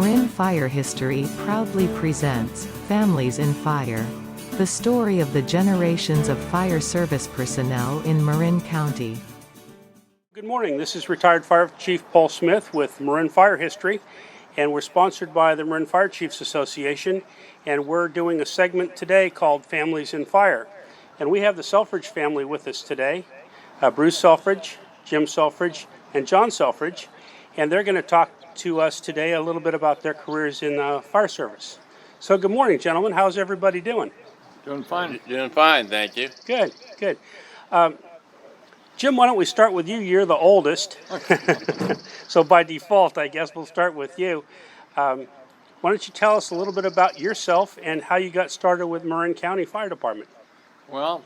Marin Fire History proudly presents Families in Fire. The story of the generations of fire service personnel in Marin County. Good morning. This is retired Fire Chief Paul Smith with Marin Fire History, and we're sponsored by the Marin Fire Chiefs Association, and we're doing a segment today called Families in Fire. And we have the Selfridge family with us today, Bruce Selfridge, Jim Selfridge, and John Selfridge, and they're going to talk to us today a little bit about their careers in fire service. So good morning, gentlemen. How's everybody doing? Doing fine. Doing fine, thank you. Good, good. Jim, why don't we start with you? You're the oldest. So by default, I guess we'll start with you. Why don't you tell us a little bit about yourself and how you got started with Marin County Fire Department? Well,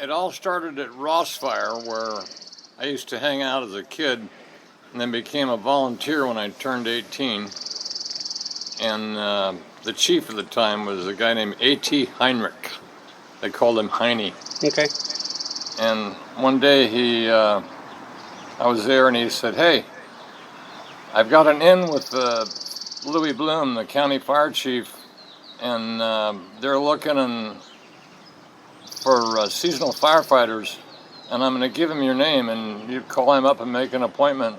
it all started at Ross Fire, where I used to hang out as a kid and then became a volunteer when I turned 18. And the chief at the time was a guy named A.T. Heinrich. They called him Heine. Okay. And one day I was there and he said, "Hey, I've got an in with Louis Bloom, the county fire chief, and they're looking for seasonal firefighters, and I'm going to give him your name, and you call him up and make an appointment."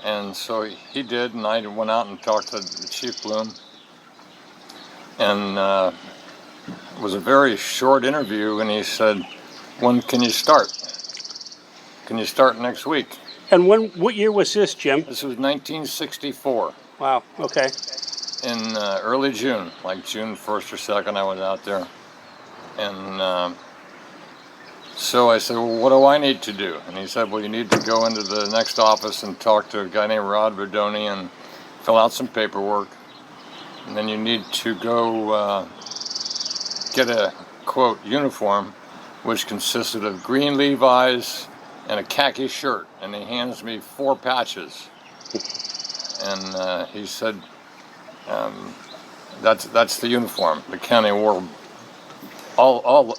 And so he did, and I went out and talked to Chief Bloom. And it was a very short interview, and he said, "When can you start? Can you start next week?" And what year was this, Jim? This was 1964. Wow, okay. In early June, like June 1st or 2nd, I was out there. And so I said, "Well, what do I need to do?" And he said, "Well, you need to go into the next office and talk to a guy named Rod Verdoni and fill out some paperwork. And then you need to go get a, quote, uniform, which consisted of green Levi's and a khaki shirt." And he hands me 4 patches. And he said, that's the uniform. The county wore,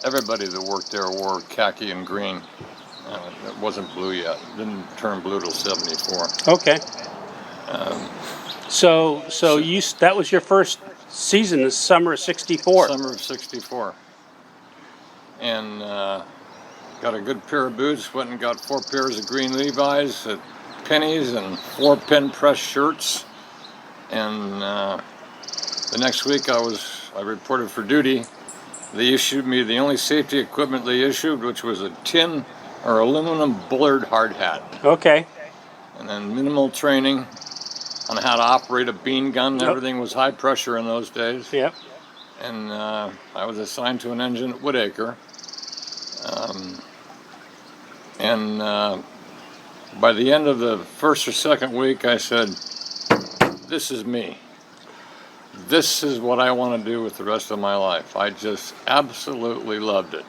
everybody that worked there wore khaki and green. It wasn't blue yet. It didn't turn blue till 74. Okay. So that was your first season, the summer of 64. Summer of 64. And got a good pair of boots, went and got 4 pairs of green Levi's at Penny's and 4 pin press shirts. And the next week I reported for duty. They issued me the only safety equipment they issued, which was a tin or aluminum bullard hard hat. Okay. And then minimal training on how to operate a bean gun. Yep. Everything was high pressure in those days. Yep. And I was assigned to an engine at Woodacre. By the end of the first or second week, I said, "This is me. This is what I want to do with the rest of my life." I just absolutely loved it.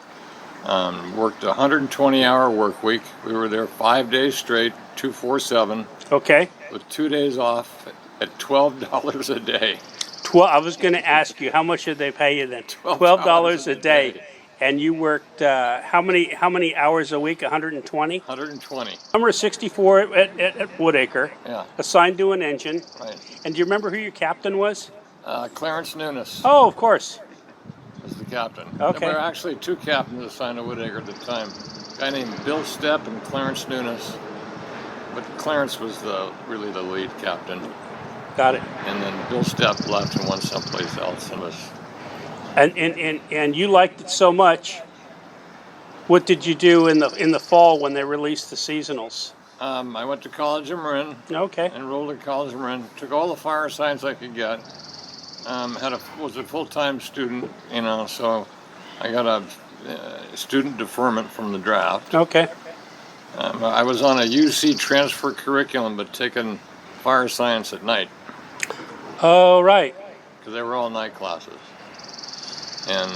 Worked a 120-hour work week. We were there 5 days straight, 2-4-7. Okay. With 2 days off at $12 a day. I was going to ask you, how much did they pay you then? $12 a day. And you worked how many hours a week? 120? 120. Summer of 64 at Woodacre. Yeah. Assigned to an engine. Right. And do you remember who your captain was? Clarence Nunes Oh, of course. was the captain. Okay. There were actually 2 captains assigned to Woodacre at the time. A guy named Bill Stepp and Clarence Nunes. But Clarence was really the lead captain. Got it. And then Bill Stepp left and went someplace else and was... And you liked it so much. What did you do in the fall when they released the seasonals? I went to college in Marin. Okay. Enrolled at college in Marin. Took all the fire science I could get. Was a full-time student, so I got a student deferment from the draft. Okay. I was on a UC transfer curriculum, but taking fire science at night. Oh, right. Because they were all night classes. And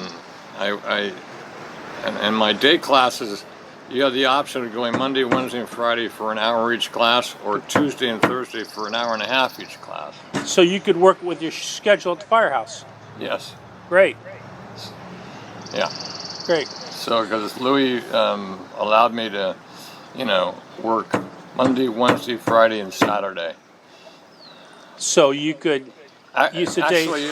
and my day classes, you had the option of going Monday, Wednesday, and Friday for an hour each class, or Tuesday and Thursday for an hour and a half each class. So you could work with your schedule at the firehouse. Yes. Great. Yeah. Great. So because Louis allowed me to, work Monday, Wednesday, Friday, and Saturday. So you could use a day. Actually,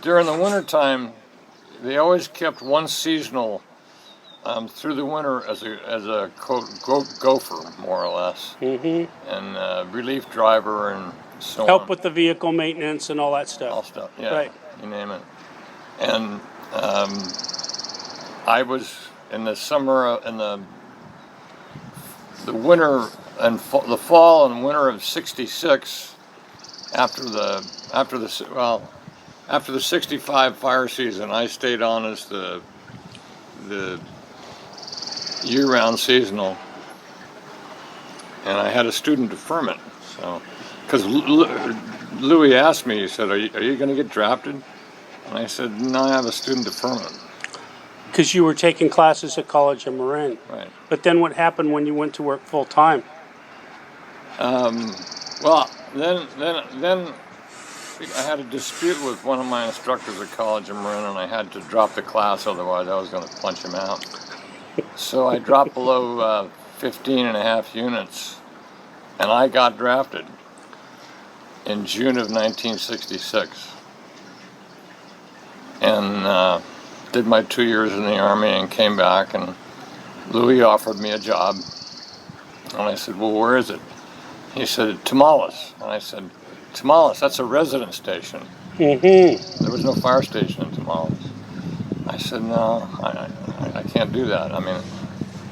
during the winter time, they always kept one seasonal through the winter as a quote gopher, more or less, and relief driver and so Help on. with the vehicle maintenance and all that stuff. All stuff, yeah, Right. you name it. And I was in the summer, in the winter and the fall and winter of '66, after the '65 fire season, I stayed on as the year-round seasonal, and I had a student deferment. So, because Louis asked me, he said, "Are you going to get drafted?" And I said, "No, I have a student deferment." Because you were taking classes at College of Marin. Right. But then what happened when you went to work full time? Well, then I had a dispute with one of my instructors at College of Marin, and I had to drop the class, otherwise I was going to punch him out. So I dropped below 15 and a half units, and I got drafted in June of 1966. And did my 2 years in the Army and came back, and Louis offered me a job. And I said, "Well, where is it?" He said, "Tamales." And I said, "Tamales, that's a resident station." There was no fire station in Tamales. I said, "No, I can't do that. I mean,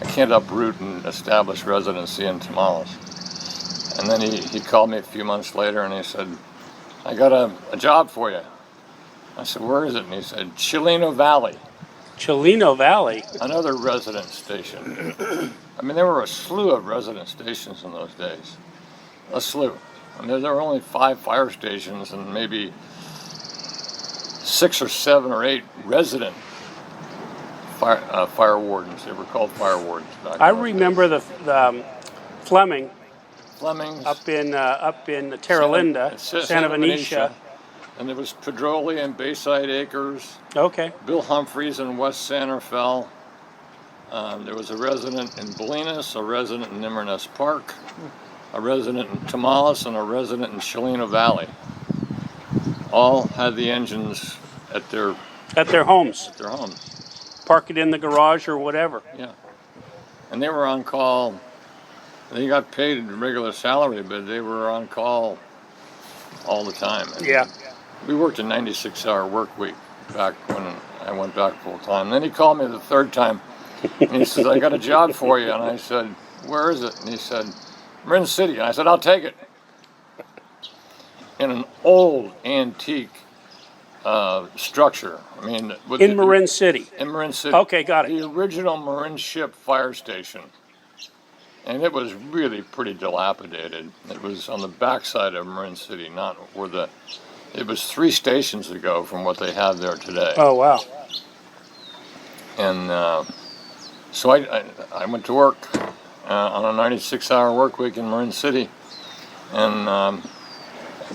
I can't uproot and establish residency in Tamales." And then he called me a few months later and he said, "I got a job for you." I said, "Where is it?" And he said, "Chileno Valley." Chileno Valley? Another resident station. I mean, there were a slew of resident stations in those days. A slew. I mean, there were only 5 fire stations and maybe 6 or 7 or 8 resident fire wardens. They were called fire wardens back then. I remember the Fleming's Fleming's. up in Terra Linda, Santa Venetia. And there was Pedroli and Bayside Acres. Okay. Bill Humphreys in West Santa Fe. There was a resident in Bolinas, a resident in Inverness Park, a resident in Tamales, and a resident in Chileno Valley. All had the engines at their homes. Park it in the garage or whatever. Yeah. And they were on call. They got paid a regular salary, but they were on call all the time. And yeah. We worked a 96-hour work week back when I went back full time. Then he called me the third time, and he says, "I got a job for you." And I said, "Where is it?" And he said, "Marin City." And I said, "I'll take it." In an old antique structure. I mean, in Marin City. In Marin City. Okay, got it. The original Marin Ship fire station. And it was really pretty dilapidated. It was on the backside of Marin City, not where it was 3 stations ago from what they have there today. Oh, wow. And so I went to work on a 96-hour work week in Marin City. And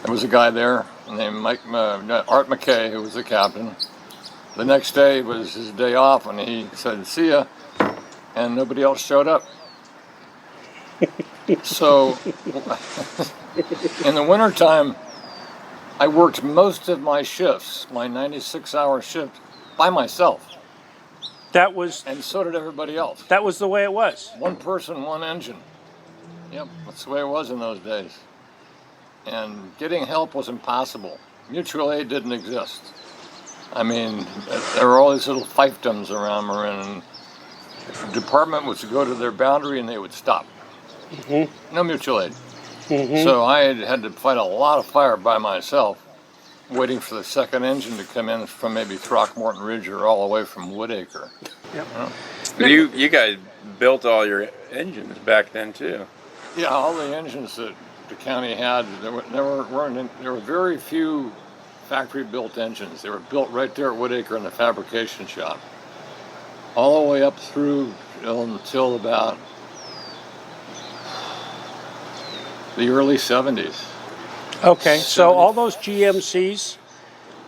there was a guy there named Art McKay, who was the captain. The next day was his day off, and he said, "See ya," and nobody else showed up. So in the wintertime, I worked most of my shifts, my 96-hour shift, by myself. And so did everybody else. That was the way it was. One person, one engine. Yep, that's the way it was in those days. And getting help was impossible. Mutual aid didn't exist. I mean, there were all these little fiefdoms around Marin, and the department was to go to their boundary and they would stop. No mutual aid. So I had to fight a lot of fire by myself, waiting for the second engine to come in from maybe Throckmorton Ridge or all the way from Woodacre. Yep. You guys built all your engines back then too. Yeah, all the engines that the county had, there were very few factory-built engines. They were built right there at Woodacre in the fabrication shop, all the way up through until about the early 70s. Okay, so all those GMCs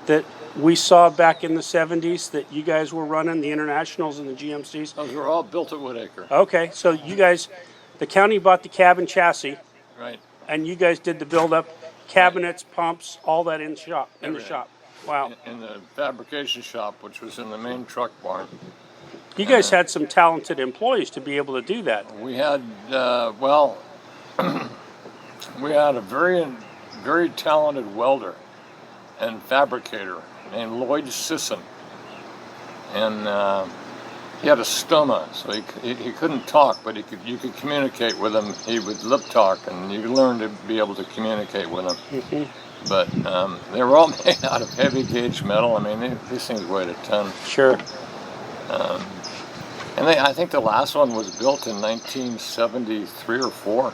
that we saw back in the 70s that you guys were running, the Internationals and the GMCs? Those were all built at Woodacre. Okay, so you guys, the county bought the cab and chassis, Right. And you guys did the build-up, cabinets, pumps, all that in the shop. Everything. Wow. In the fabrication shop, which was in the main truck barn. You guys had some talented employees to be able to do that. We had, well, we had a very talented welder and fabricator named Lloyd Sisson. And he had a stoma, so he couldn't talk, but you could communicate with him. He would lip talk, and you learn to be able to communicate with him. Mm-hmm. But they were all made out of heavy gauge metal. I mean, these things weighed a ton. Sure. And I think the last one was built in 1973 or 4.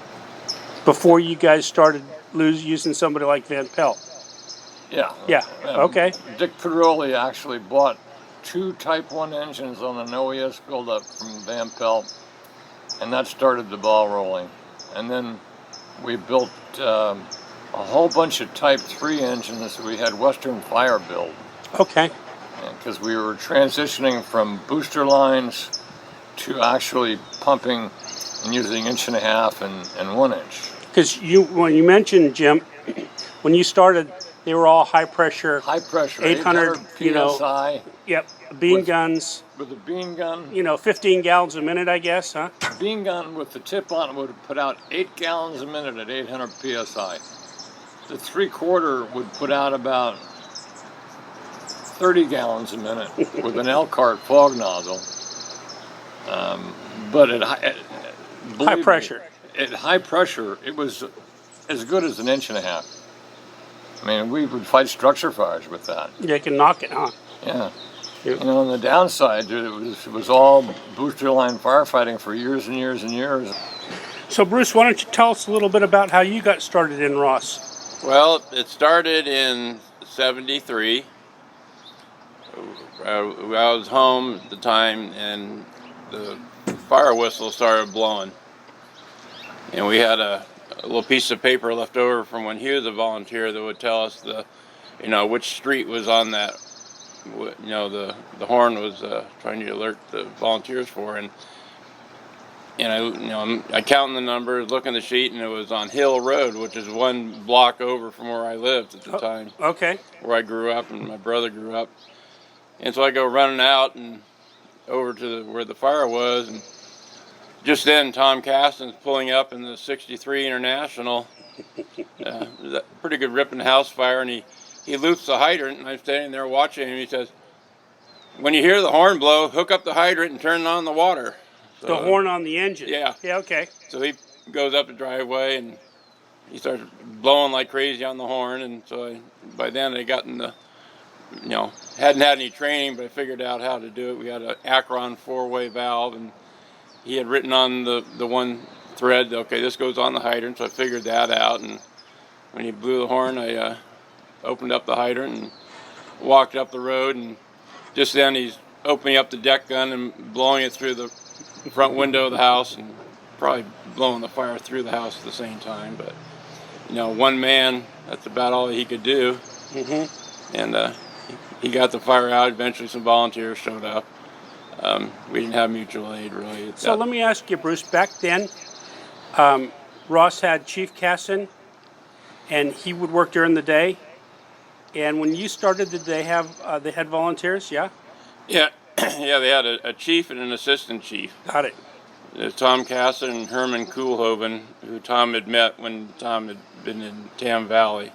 Before you guys started using somebody like Van Pelt. Yeah. Yeah. Okay. Dick Pedroli actually bought 2 Type 1 engines on an OES buildup from Van Pelt, and that started the ball rolling. And then we built a whole bunch of Type 3 engines that we had Western Fire build. Okay. Because we were transitioning from booster lines to actually pumping and using 1.5 and 1 inch. Because when you mentioned, Jim, when you started, they were all high pressure. High pressure, 800 PSI. Yep, bean guns. With a bean gun. 15 gallons a minute, I guess, huh? Bean gun with the tip on it would put out 8 gallons a minute at 800 PSI. The 3/4 would put out about 30 gallons a minute with an Elkhart fog nozzle. But at high pressure. At high pressure, it was as good as an 1.5 inch. I mean, we would fight structure fires with that. Yeah, you can knock it, huh? Yeah. Yep. On the downside, it was all booster line firefighting for years and years and years. So, Bruce, why don't you tell us a little bit about how you got started in Ross? Well, it started in '73. I was home at the time, and the fire whistle started blowing. And we had a little piece of paper left over from when he was a volunteer that would tell us which street was on that. The horn was trying to alert the volunteers for, and I counting the numbers, looking at the sheet, and it was on Hill Road, which is 1 block over from where I lived at the time. Okay. Where I grew up and my brother grew up. And so I go running out and over to where the fire was, and just then Tom Caston's pulling up in the 63 International. Pretty good ripping house fire, and he loops the hydrant, and I'm standing there watching him. He says, "When you hear the horn blow, hook up the hydrant and turn on the water." So, the horn on the engine. Yeah. Yeah, okay. So he goes up the driveway, and he starts blowing like crazy on the horn, and so by then I got in the, hadn't had any training, but I figured out how to do it. We had an Akron 4-way valve, and he had written on the one thread, okay, this goes on the hydrant, so I figured that out. And when he blew the horn, I opened up the hydrant and walked up the road, and just then he's opening up the deck gun and blowing it through the front window of the house, and probably blowing the fire through the house at the same time. But one man, that's about all he could do. Mm-hmm. And he got the fire out. Eventually some volunteers showed up. We didn't have mutual aid, really. So let me ask you, Bruce, back then, Ross had Chief Casson, and he would work during the day. And when you started, did they had volunteers, yeah? Yeah, yeah, they had a chief and an assistant chief. Got it. Tom Casson and Herman Kuhlhoven, who Tom had met when Tom had been in Tam Valley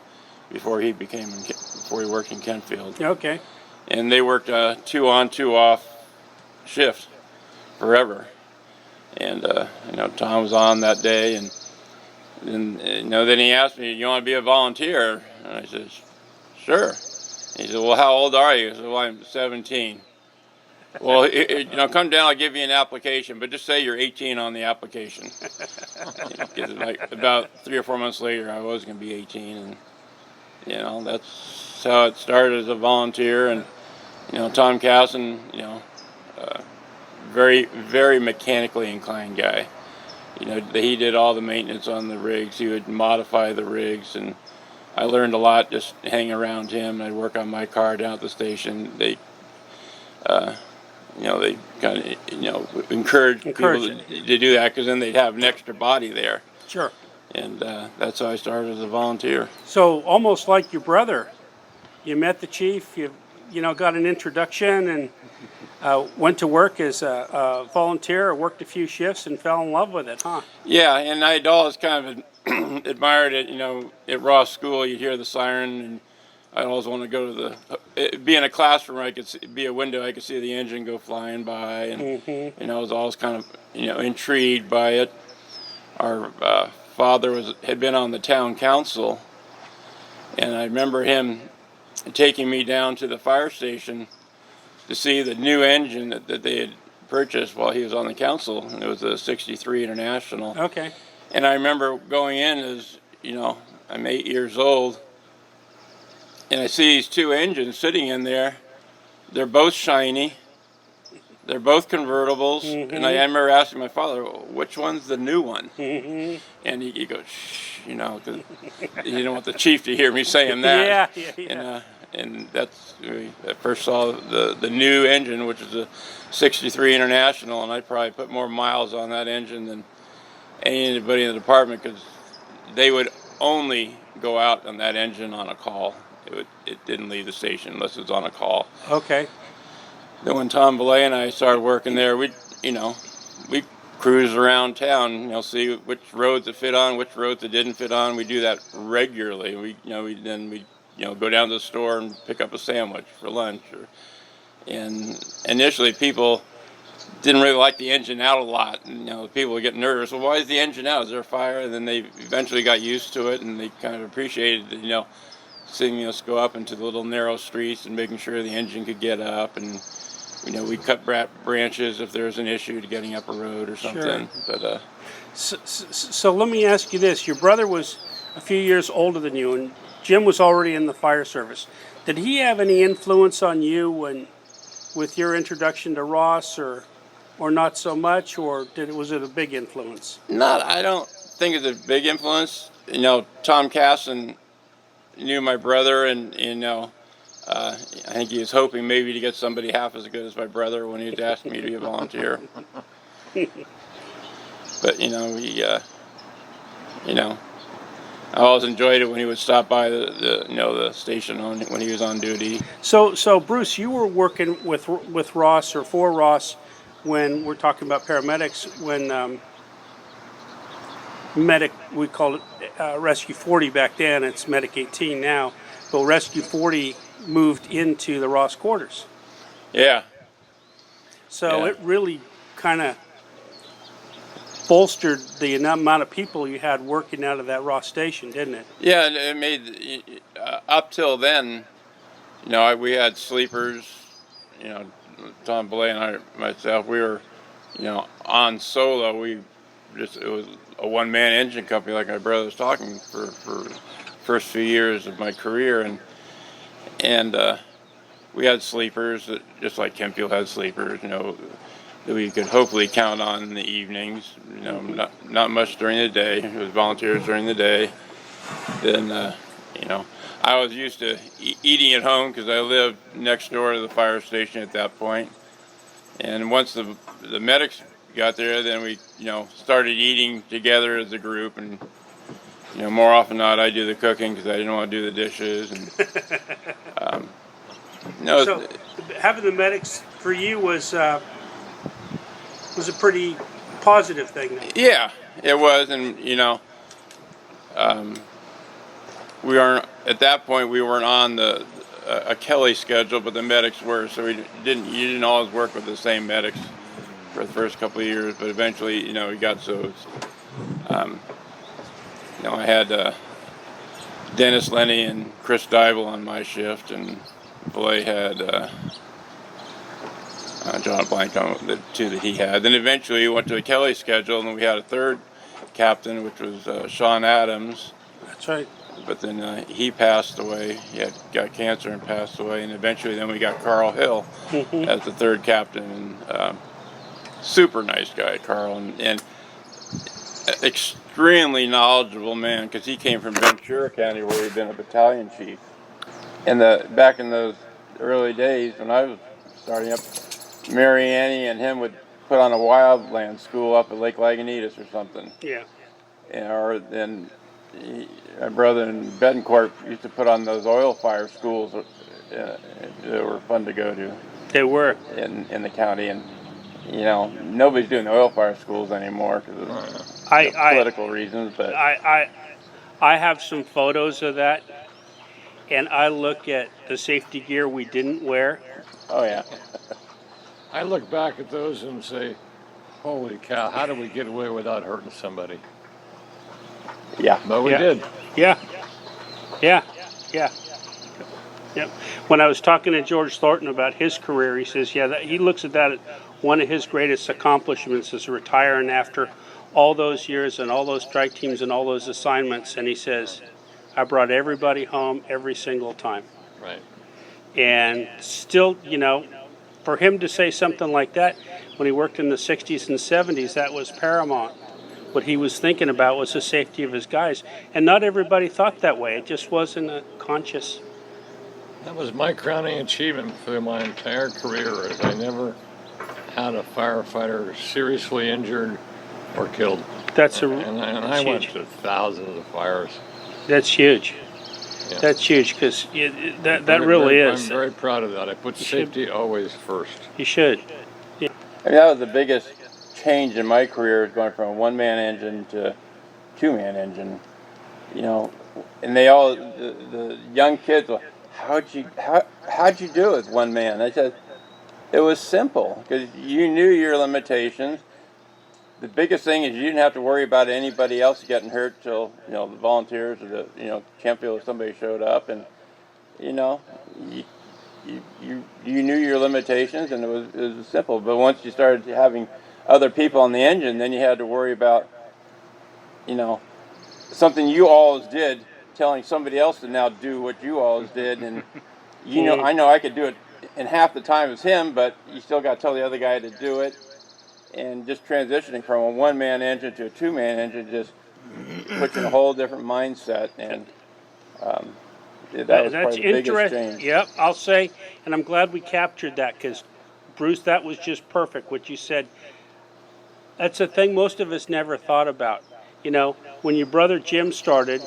before he worked in Kentfield. Okay. And they worked a 2-on, 2-off shift forever. And Tom was on that day, and then he asked me, "You want to be a volunteer?" And I said, "Sure." He said, "Well, how old are you?" I said, "Well, I'm 17. "Well, come down, I'll give you an application, but just say you're 18 on the application." Like about 3 or 4 months later, I was going to be 18, and that's how it started as a volunteer. And Tom Casson, very, very mechanically inclined guy. He did all the maintenance on the rigs. He would modify the rigs, and I learned a lot just hanging around him. I'd work on my car down at the station. They kind of, encourage people to do that, because then they'd have an extra body there. Sure. And that's how I started as a volunteer. So almost like your brother, you met the chief, you know, got an introduction, and went to work as a volunteer, or worked a few shifts, and fell in love with it, huh? Yeah, and I'd always kind of admired it. You know, at Ross School, you'd hear the siren, and I always want to go to be in a classroom. I could be a window. I could see the engine go flying by, and I was always kind of intrigued by it. Our father had been on the town council, and I remember him taking me down to the fire station to see the new engine that they had purchased while he was on the council. And it was a '63 International. Okay. And I remember going in as, I'm 8 years old, and I see these two engines sitting in there. They're both shiny. They're both convertibles. And I remember asking my father, which one's the new one? And he goes, shh, because he didn't want the chief to hear me saying that. Yeah. And that's, I first saw the new engine, which is a '63 International, and I probably put more miles on that engine than anybody in the department, because they would only go out on that engine on a call. It didn't leave the station unless it was on a call. Okay. Then when Tom Belay and I started working there, we cruise around town, see which roads it fit on, which roads it didn't fit on. We do that regularly. We go down to the store and pick up a sandwich for lunch. And initially, people didn't really like the engine out a lot. And, people would get nervous. Well, why is the engine out? Is there a fire? And then they eventually got used to it, and they kind of appreciated it, seeing us go up into the little narrow streets and making sure the engine could get up. And we cut branches if there was an issue to getting up a road or something. Sure. But so let me ask you this: your brother was a few years older than you, and Jim was already in the fire service. Did he have any influence on you with your introduction to Ross, or not so much, or was it a big influence? I don't think it's a big influence. Tom Casson knew my brother, and I think he was hoping maybe to get somebody half as good as my brother when he was asking me to be a volunteer. But I always enjoyed it when he would stop by the station when he was on duty. So Bruce, you were working with Ross, or for Ross, when we're talking about paramedics, when Medic, we called it Rescue 40 back then. It's Medic 18 now. But Rescue 40 moved into the Ross quarters. Yeah. So it really kind of bolstered the amount of people you had working out of that Ross station, didn't it? Yeah, and it made, up till then, we had sleepers, Tom Belay and myself, we were, on solo. It was a one-man engine company, like my brother was talking, for the first few years of my career, and we had sleepers that, just like Kempfield had sleepers, that we could hopefully count on in the evenings. Not much during the day. It was volunteers during the day. Then, I was used to eating at home because I lived next door to the fire station at that point. And once the medics got there, then we, started eating together as a group. And, more often than not, I do the cooking because I didn't want to do the dishes. And, so having the medics for you was a pretty positive thing then. Yeah, it was. And, we weren't, at that point, we weren't on a Kelly schedule, but the medics were, so you didn't always work with the same medics for the first couple of years, but eventually, we got so, I had Dennis Lenny and Chris Dybel on my shift, and Belay had John Blank on the two that he had. Then eventually we went to a Kelly schedule, and we had a third captain, which was Sean Adams. That's right. But then he passed away. He got cancer and passed away. And eventually then we got Carl Hill as the third captain. And super nice guy, Carl. And extremely knowledgeable man, because he came from Ventura County, where he'd been a battalion chief. And back in those early days when I was starting up, Mary Annie and him would put on a wildland school up at Lake Lagunitas or something. Yeah. or then my brother in Betancourt used to put on those oil fire schools that were fun to go to. They were in the county, and nobody's doing the oil fire schools anymore because of political reasons. But I have some photos of that, and I look at the safety gear we didn't wear. Oh yeah. I look back at those and say, holy cow, how did we get away without hurting somebody? Yeah. But we did. Yeah. Yep. When I was talking to George Thornton about his career, he says, he looks at that as one of his greatest accomplishments is retiring after all those years and all those strike teams and all those assignments. And he says, I brought everybody home every single time. Right. And still, for him to say something like that when he worked in the 60s and 70s, that was paramount. What he was thinking about was the safety of his guys. And not everybody thought that way. It just wasn't a conscious. That was my crowning achievement through my entire career, is I never had a firefighter seriously injured or killed. And I went to thousands of fires. That's huge. Yes. That's huge, because that really is. I'm very proud of that. I put safety always first. You should. I mean, that was the biggest change in my career, is going from a one-man engine to two-man engine. And they all, the young kids, how'd you do it with one man? I said, it was simple, because you knew your limitations. The biggest thing is you didn't have to worry about anybody else getting hurt till the volunteers or the Kempfield, if somebody showed up, and you knew your limitations, and it was simple. But once you started having other people on the engine, then you had to worry about something you always did, telling somebody else to now do what you always did, and I know I could do it in half the time as him, but you still got to tell the other guy to do it. And just transitioning from a one-man engine to a two-man engine just puts you in a whole different mindset, and that was probably the biggest change. Yep, I'll say, and I'm glad we captured that, because Bruce, that was just perfect what you said. That's a thing most of us never thought about. When your brother Jim started,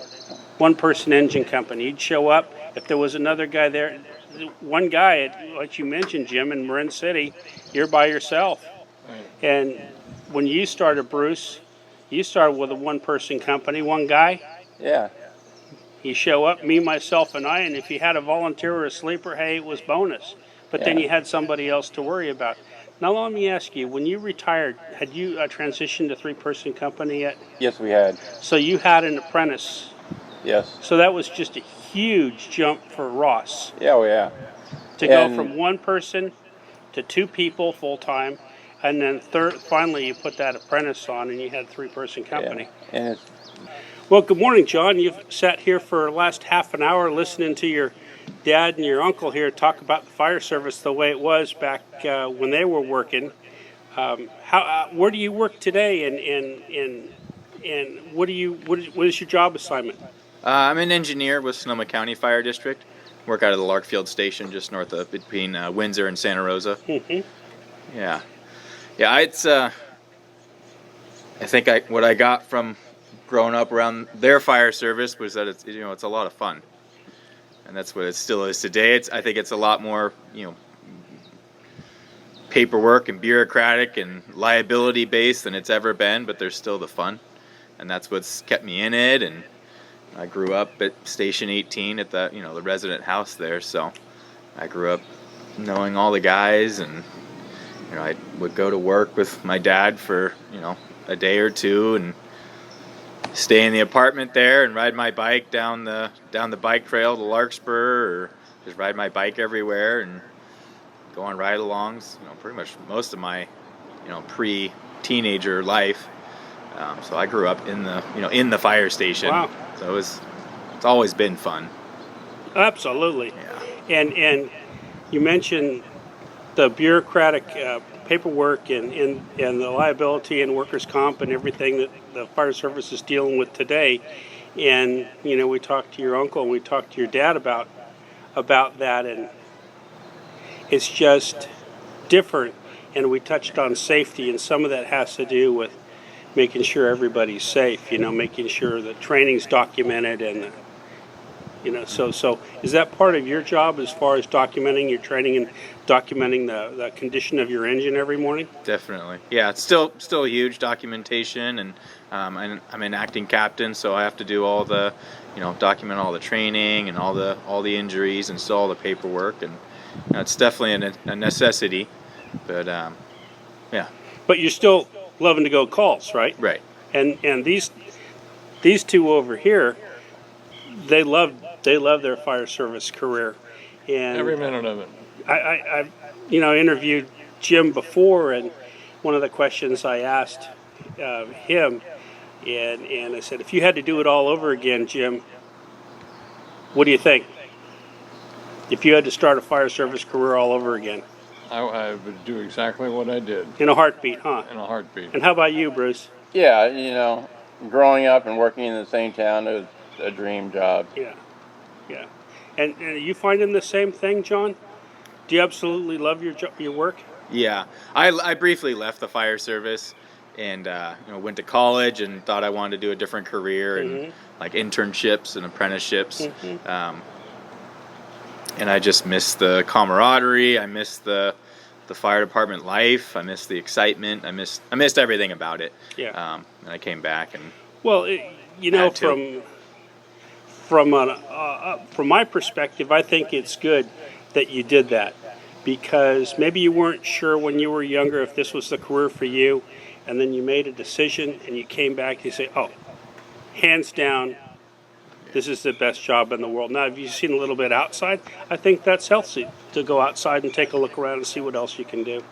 one-person engine company, he'd show up. If there was another guy there, one guy, like you mentioned, Jim, in Marin City, you're by yourself. Right. And when you started, Bruce, you started with a one-person company, one guy. Yeah. You show up, me, myself, and I, and if you had a volunteer or a sleeper, hey, it was bonus. But then you had somebody else to worry about. Now, let me ask you, when you retired, had you transitioned to three-person company yet? Yes, we had. So you had an apprentice. Yes. So that was just a huge jump for Ross. Yeah, oh yeah. To go from one person to two people full-time, and then finally you put that apprentice on and you had a three-person company. Yeah. Well, good morning, John. You've sat here for the last half an hour listening to your dad and your uncle here talk about the fire service the way it was back when they were working. Where do you work today, and what is your job assignment? I'm an engineer with Sonoma County Fire District. Work out of the Larkfield Station, just north of between Windsor and Santa Rosa. Mm-hmm. Yeah. It's I think what I got from growing up around their fire service was that it's a lot of fun, and that's what it still is today. I think it's a lot more paperwork and bureaucratic and liability based than it's ever been, but there's still the fun, and that's what's kept me in it. And I grew up at Station 18 at the the resident house there, so I grew up knowing all the guys, and I would go to work with my dad for a day or two and stay in the apartment there and ride my bike down the bike trail to Larkspur, or just ride my bike everywhere and go on ride-alongs. Pretty much most of my pre-teenager life. So I grew up in the fire station. Wow. So it's always been fun. Absolutely. Yeah. And you mentioned the bureaucratic paperwork and the liability and workers' comp and everything that the fire service is dealing with today. And we talked to your uncle and we talked to your dad about that, and it's just different. And we touched on safety, and some of that has to do with making sure everybody's safe, making sure that training's documented and, so is that part of your job as far as documenting your training and documenting the condition of your engine every morning? Definitely. Yeah, it's still a huge documentation, and I'm an acting captain, so I have to do all the, document all the training and all the injuries and still all the paperwork, and it's definitely a necessity. But yeah. But you're still loving to go calls, right? Right. And these two over here, they love their fire service career, and Every minute of it. I interviewed Jim before, and one of the questions I asked him, and I said, if you had to do it all over again, Jim, what do you think? If you had to start a fire service career all over again? I would do exactly what I did In a heartbeat, huh? in a heartbeat. And how about you, Bruce? Yeah, growing up and working in the same town, it was a dream job. Yeah. And are you finding the same thing, John? Do you absolutely love your work? Yeah, I briefly left the fire service and went to college and thought I wanted to do a different career and like internships and apprenticeships. And I just missed the camaraderie. I missed the fire department life. I missed the excitement. I missed everything about it. Yeah. And I came back and from my perspective, I think it's good that you did that, because maybe you weren't sure when you were younger if this was the career for you, and then you made a decision and you came back and you say, oh, hands down, this is the best job in the world. Now, if you've seen a little bit outside, I think that's healthy to go outside and take a look around and see what else you can do.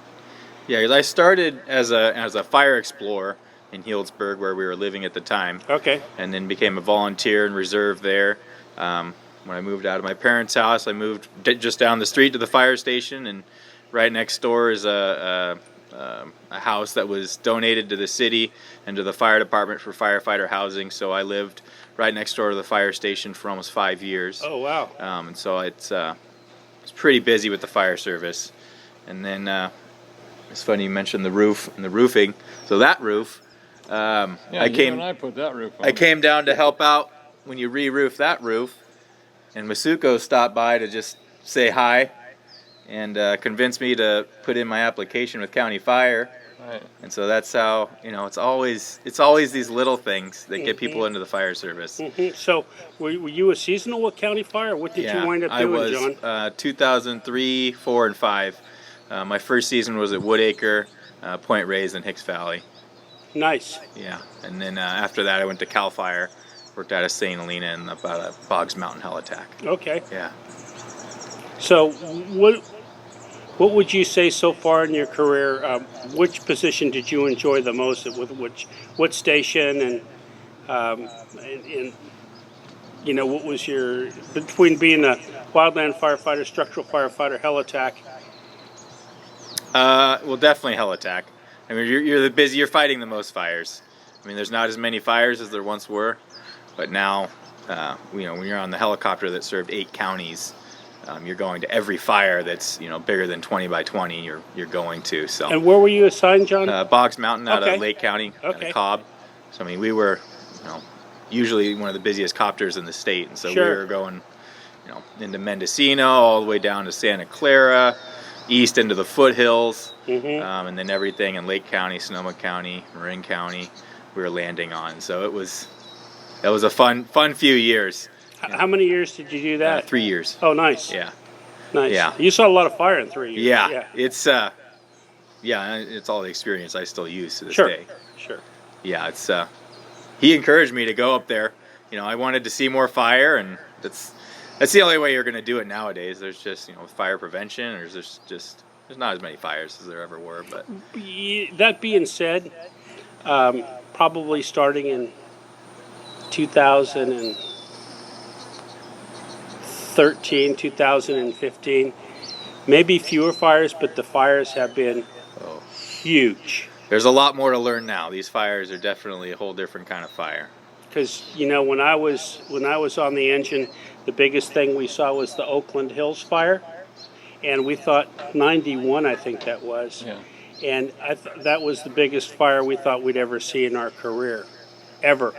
yeah, 'cause I started as a fire explorer in Healdsburg, where we were living at the time. Okay. And then became a volunteer in reserve there. When I moved out of my parents' house, I moved just down the street to the fire station, and right next door is a house that was donated to the city and to the fire department for firefighter housing. So I lived right next door to the fire station for almost 5 years. Oh, wow. And so it's pretty busy with the fire service. And then it's funny you mentioned the roof and the roofing. So that roof, Yeah, I put that roof on. I came down to help out when you re-roof that roof, and Masuko stopped by to just say hi and convinced me to put in my application with County Fire. Right. And so that's how, it's always these little things that get people into the fire service. So were you a seasonal with County Fire? What did you wind up doing, John? I was 2003, 4, and 5. My first season was at Woodacre, Point Reyes, and Hicks Valley. Nice. Yeah, and then after that I went to Cal Fire, worked out of St. Helena and up out of Boggs Mountain Helitac. Okay. Yeah. So what would you say so far in your career, which position did you enjoy the most, with what station, and what was your, between being a wildland firefighter, structural firefighter, Helitac? Well, definitely Helitac. I mean, you're fighting the most fires. I mean, there's not as many fires as there once were, but now, when you're on the helicopter that served 8 counties, you're going to every fire that's bigger than 20 by 20. You're going to. So. And where were you assigned, John? Boggs Mountain out Okay. of Lake County, out Okay. of Cobb. So I mean, we were, usually one of the busiest copters in the state, and so Sure. we were going, into Mendocino all the way down to Santa Clara, east into the foothills, and then everything in Lake County, Sonoma County, Marin County, we were landing on. So it was a fun few years. How many years did you do that? 3 years. Oh, nice. Yeah. Nice. Yeah. You saw a lot of fire in 3 years. Yeah. It's it's all the experience I still use to this Sure. day. Sure. Yeah, it's he encouraged me to go up there. I wanted to see more fire, and that's the only way you're going to do it nowadays. There's just fire prevention, or there's not as many fires as there ever were. But That being said, probably starting in 2013, 2015, maybe fewer fires, but the fires have been huge. there's a lot more to learn now. These fires are definitely a whole different kind of fire. Because when I was on the engine, the biggest thing we saw was the Oakland Hills fire, and we thought 91, I think that was. Yeah. And that was the biggest fire we thought we'd ever see in our career, ever.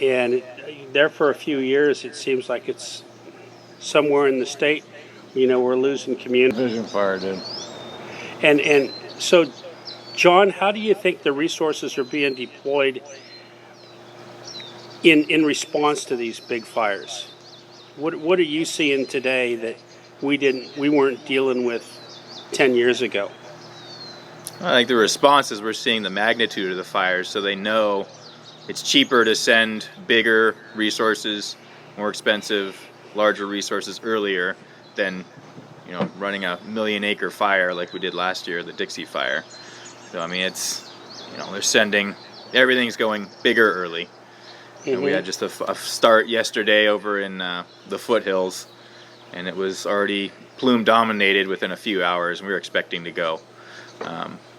And there for a few years, it seems like it's somewhere in the state, we're losing community. Vision fire did. And so, John, how do you think the resources are being deployed in response to these big fires? What are you seeing today that we weren't dealing with 10 years ago? I think the response is we're seeing the magnitude of the fires, so they know it's cheaper to send bigger resources, more expensive, larger resources earlier than running a 1,000,000-acre fire like we did last year, the Dixie Fire. So I mean, it's they're sending everything's going bigger early. And we had just a start yesterday over in the foothills, and it was already plume dominated within a few hours, and we were expecting to go.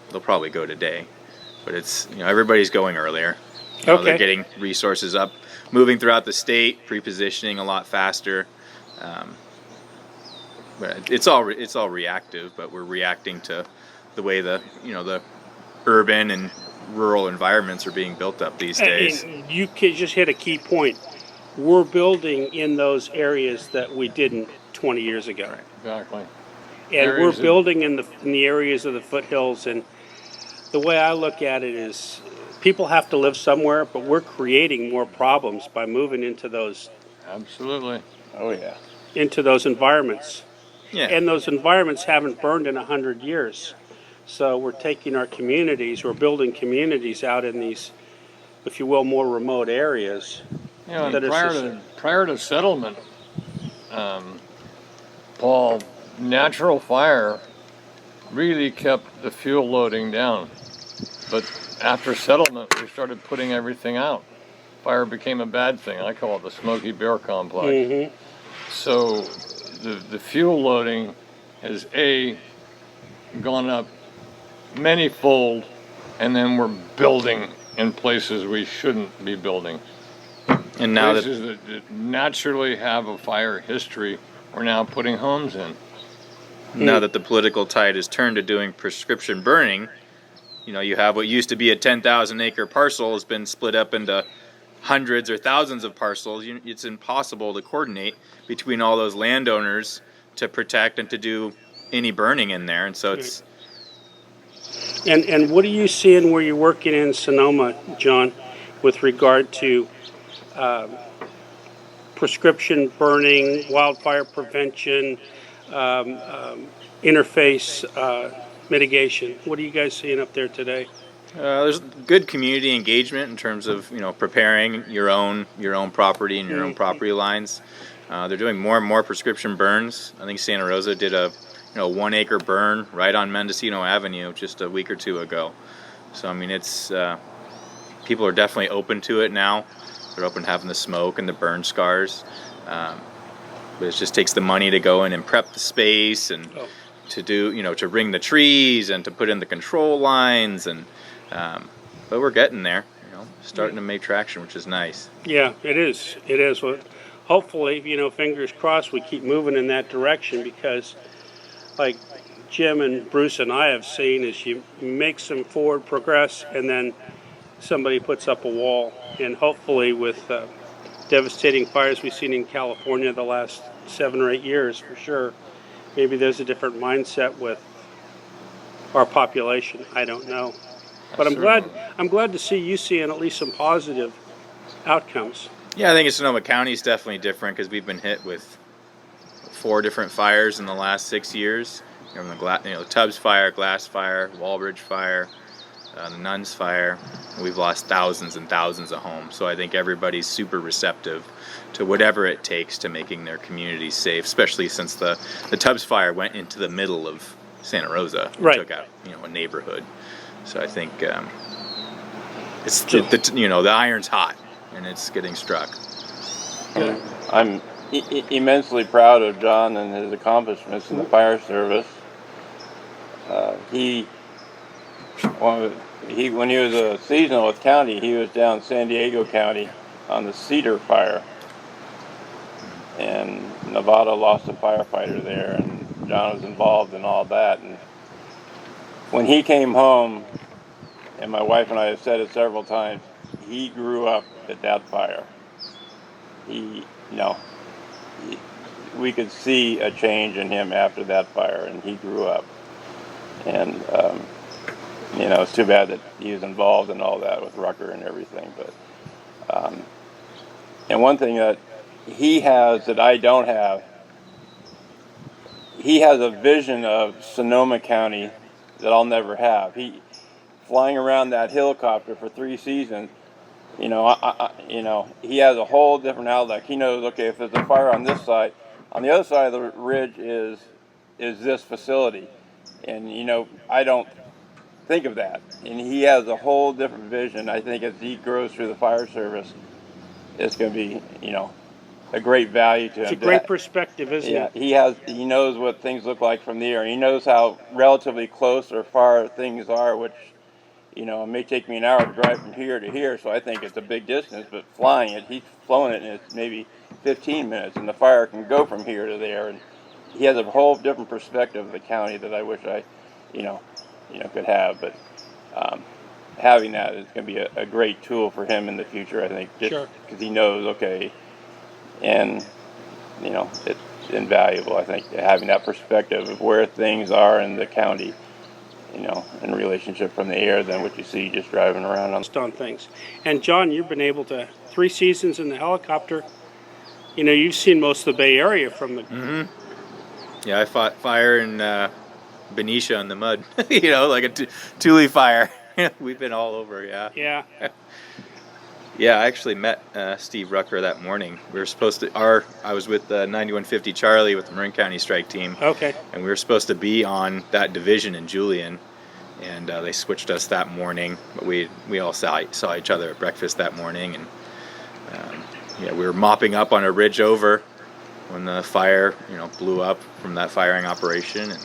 They'll probably go today, but it's everybody's going earlier. They're getting resources up, moving throughout the state, pre-positioning a lot faster. But it's all reactive, but we're reacting to the way the urban and rural environments are being built up these days. And you just hit a key point. We're building in those areas that we didn't 20 years ago. Right. Exactly. And we're building in the areas of the foothills. And the way I look at it is people have to live somewhere, but we're creating more problems by moving into those. Absolutely. Oh yeah. Into those environments. Yeah. And those environments haven't burned in 100 years. So we're taking our communities, we're building communities out in these, if you will, more remote areas. And prior to settlement, Paul, natural fire really kept the fuel loading down. But after settlement, we started putting everything out. Fire became a bad thing. I call it the Smoky Bear Complex. Mm-hmm. So the fuel loading has gone up many-fold, and then we're building in places we shouldn't be building. And now places that naturally have a fire history, we're now putting homes in. Now that the political tide has turned to doing prescription burning, you have what used to be a 10,000-acre parcel has been split up into hundreds or thousands of parcels. It's impossible to coordinate between all those landowners to protect and to do any burning in there, and so it's. And what are you seeing where you're working in Sonoma, John, with regard to prescription burning, wildfire prevention, interface mitigation? What are you guys seeing up there today? There's good community engagement in terms of preparing your own property and your own property lines. They're doing more and more prescription burns. I think Santa Rosa did a 1 acre burn right on Mendocino Avenue just a week or two ago. So I mean, it's people are definitely open to it now. They're open to having the smoke and the burn scars, but it just takes the money to go in and prep the space and to do to ring the trees and to put in the control lines and but we're getting there. Starting to make traction, which is nice. Yeah, it is. It is. Well, hopefully, fingers crossed, we keep moving in that direction, because like Jim and Bruce and I have seen is you make some forward progress and then somebody puts up a wall. And hopefully with devastating fires we've seen in California the last 7 or 8 years, for sure, maybe there's a different mindset with our population. I don't know. But I'm glad to see you seeing at least some positive outcomes. Yeah, I think Sonoma County is definitely different because we've been hit with 4 different fires in the last 6 years. The Tubbs Fire, Glass Fire, Walbridge Fire, the Nuns Fire. We've lost thousands and thousands of homes. So I think everybody's super receptive to whatever it takes to making their communities safe, especially since the Tubbs Fire went into the middle of Santa Rosa and took out a neighborhood. So I think it's the iron's hot and it's getting struck. I'm immensely proud of John and his accomplishments in the fire service. When he was a seasonal with county, he was down San Diego County on the Cedar Fire, and Nevada lost a firefighter there, and John was involved in all that. And when he came home, and my wife and I have said it several times, he grew up at that fire. He, you know, we could see a change in him after that fire, and he grew up. And you know, it's too bad that he was involved in all that with Rucker and everything. But and one thing that he has that I don't have, he has a vision of Sonoma County that I'll never have. He flying around that helicopter for 3 seasons. You know, you know, he has a whole different outlook. He knows, okay, if there's a fire on this side, on the other side of the ridge is this facility, and you know, I don't think of that. And he has a whole different vision. I think as he grows through the fire service, it's going to be, you know, a great value to him. It's a great perspective, isn't it? Yeah, he knows what things look like from the air. He knows how relatively close or far things are, which, you know, it may take me an hour to drive from here to here, so I think it's a big distance, but flying it, he's flown it, and it's maybe 15 minutes, and the fire can go from here to there, and he has a whole different perspective of the county that I wish I, you know, could have, but having that is going to be a great tool for him in the future, I think, just because he knows, okay, and, you know, it's invaluable, I think, having that perspective of where things are in the county, you know, in relationship from the air than what you see just driving around on things. And John, you've been able to 3 seasons in the helicopter. You know, you've seen most of the Bay Area from the. Yeah, I fought fire in Benicia in the mud. You know, like a Thule fire. We've been all over. Yeah. Yeah. Yeah, I actually met Steve Rucker that morning. We were supposed to. I was with 9150 Charlie with the Marin County Strike Team. Okay. And we were supposed to be on that division in Julian, and they switched us that morning. But we all saw each other at breakfast that morning, and yeah, we were mopping up on a ridge over when the fire, you know, blew up from that firing operation, and